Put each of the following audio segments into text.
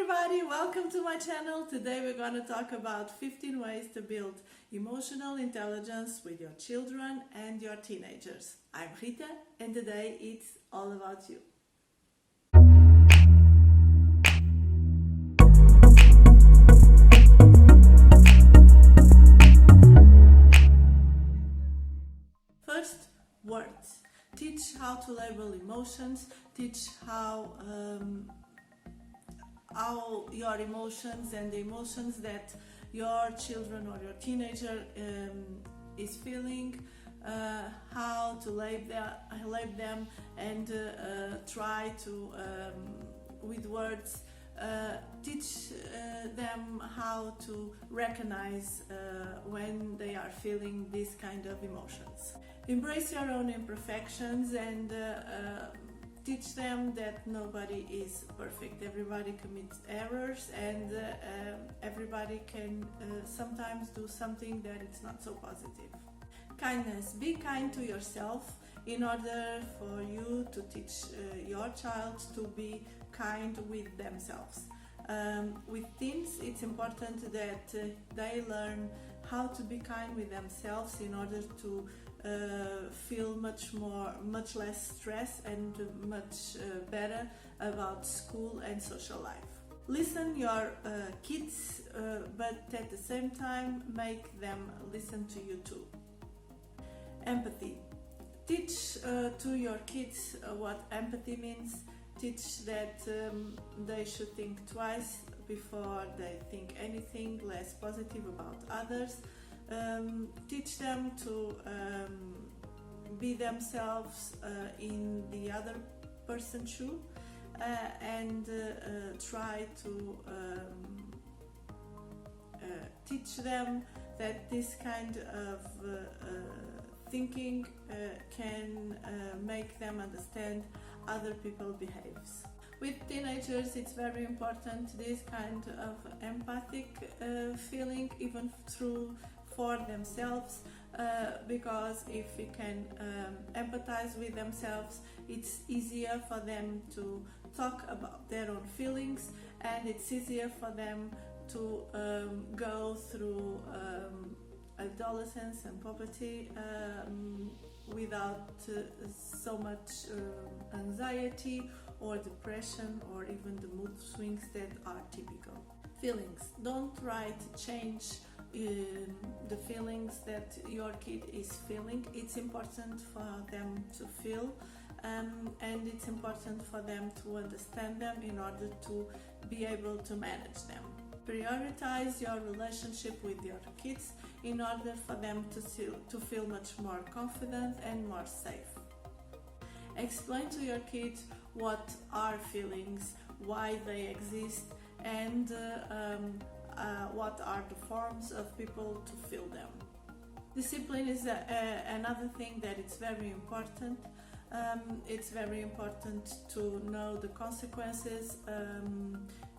everybody, welcome to my channel. Today we're going to talk about 15 ways to build emotional intelligence with your children and your teenagers. I'm Rita and today it's all about you. First, words. Teach how to label emotions, teach how your emotions and the emotions that your children or your teenager is feeling, how to label them and try to, with words, teach them how to recognize when they are feeling this kind of emotions. Embrace your own imperfections and teach them that nobody is perfect. Everybody commits errors and everybody can sometimes do something that it's not so positive. Kindness. Be kind to yourself in order for you to teach your child to be kind with themselves. With teens, it's important that they learn how to be kind with themselves in order to feel much less stress and much better about school and social life. Listen your kids, but at the same time make them listen to you too. Empathy. Teach to your kids what empathy means. Teach that they should think twice before they think anything less positive about others. Teach them to be themselves in the other person's shoe and try to teach them that this kind of thinking can make them understand other people's behaviors. With teenagers, it's very important this kind of empathic feeling, even for themselves, because if we can empathize with themselves, it's easier for them to talk about their own feelings, and it's easier for them to go through adolescence and puberty without so much anxiety or depression or even the mood swings that are typical. Feelings. Don't try to change the feelings that your kid is feeling. It's important for them to feel and it's important for them to understand them in order to be able to manage them. Prioritize your relationship with your kids in order for them to feel much more confident and more safe. Explain to your kids what are feelings, why they exist, and what are the forms of people to feel them. Discipline is another thing that is very important. It's very important to know the consequences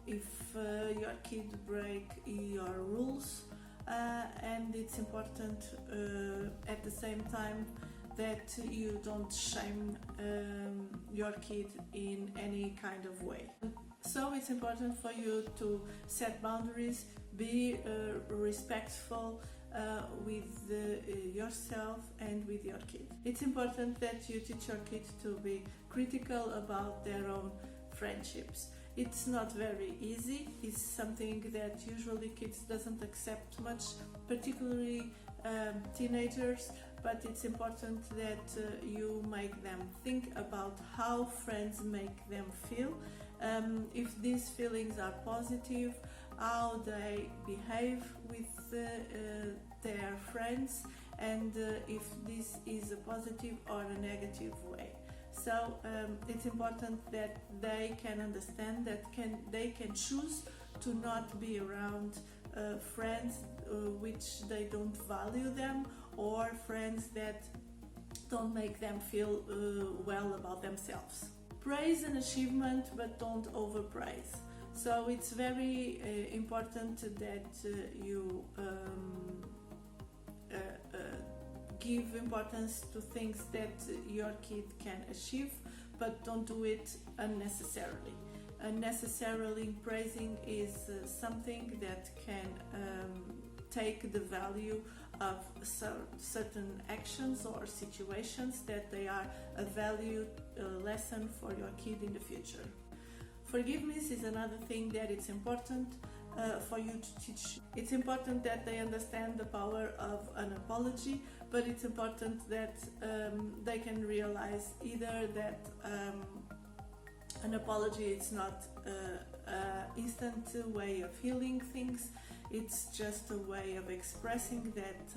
if your kid break your rules, and it's important at the same time that you don't shame your kid in any kind of way. So it's important for you to set boundaries, be respectful with yourself and with your kid. It's important that you teach your kids to be critical about their own friendships. It's not very easy. It's something that usually kids doesn't accept much, particularly teenagers, but it's important that you make them think about how friends make them feel, if these feelings are positive, how they behave with their friends, and if this is a positive or a negative way. So it's important that they can understand that they can choose to not be around friends which they don't value them, or friends that don't make them feel well about themselves. Praise an achievement, but don't overpraise. So it's very important that you give importance to things that your kid can achieve, but don't do it unnecessarily. necessarily praising is something that can take the value of certain actions or situations that they are a value lesson for your kid in the future. Forgiveness is another thing that it's important for you to teach. It's important that they understand the power of an apology, but it's important that they can realize either that an apology is not an instant way of healing things. It's just a way of expressing that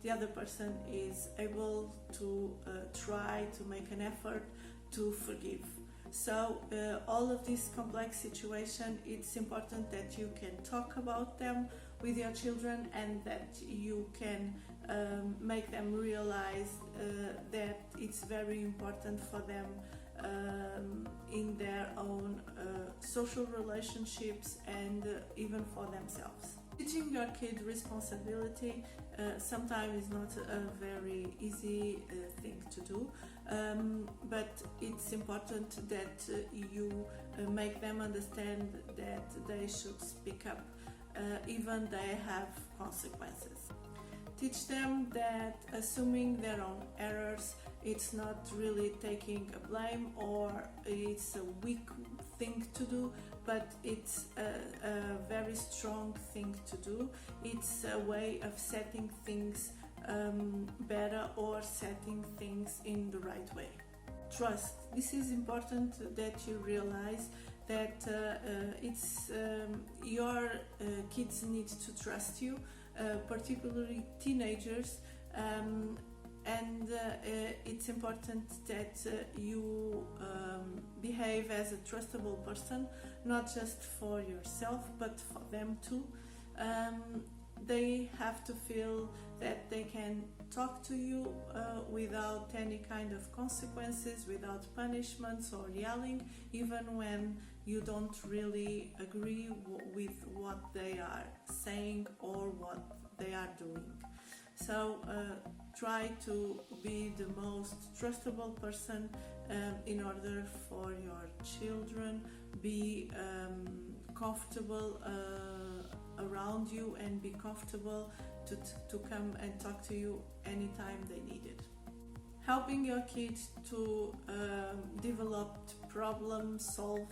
the other person is able to try to make an effort to forgive. So all of this complex situation, it's important that you can talk about them with your children and that you can make them realize that it's very important for them in their own social relationships and even for themselves. Teaching your kid responsibility sometimes is not a very easy thing to do, but it's important that you make them understand that they should speak up, even they have consequences. Teach them that assuming their own errors, it's not really taking a blame or it's a weak thing to do, but it's a very strong thing to do. It's a way of setting things better or setting things in the right way. Trust. This is important that you realize that it's your kids need to trust you, particularly teenagers, and it's important that you behave as a trustable person, not just for yourself but for them too. They have to feel that they can talk to you without any kind of consequences, without punishments or yelling, even when you don't really agree with what they are saying or what they are doing. So try to be the most trustable person in order for your children be comfortable around you and be comfortable to come and talk to you anytime they need it. Helping your kids to develop problem solve,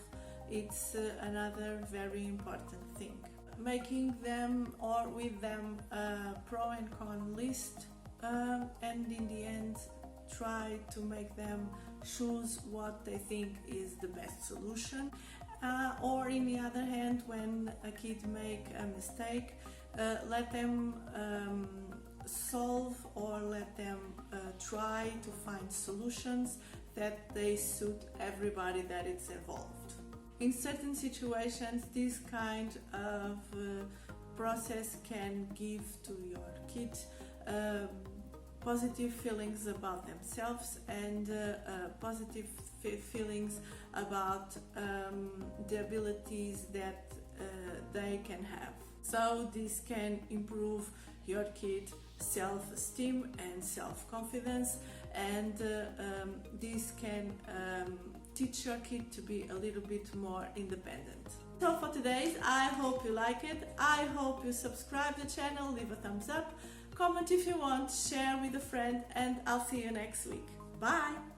it's another very important thing. Making them or with them a pro and con list, and in the end try to make them choose what they think is the best solution, or in the other hand, when a kid make a mistake, let them solve or let them try to find solutions that they suit everybody that is involved. In certain situations, this kind of process can give to your kids positive feelings about themselves and positive feelings about the abilities that they can have. So this can improve your kid's self-esteem and self-confidence, and this can teach your kid to be a little bit more independent. So for today, I hope you like it. I hope you subscribe to the channel, leave a thumbs up, comment if you want, share with a friend, and I'll see you next week. Bye!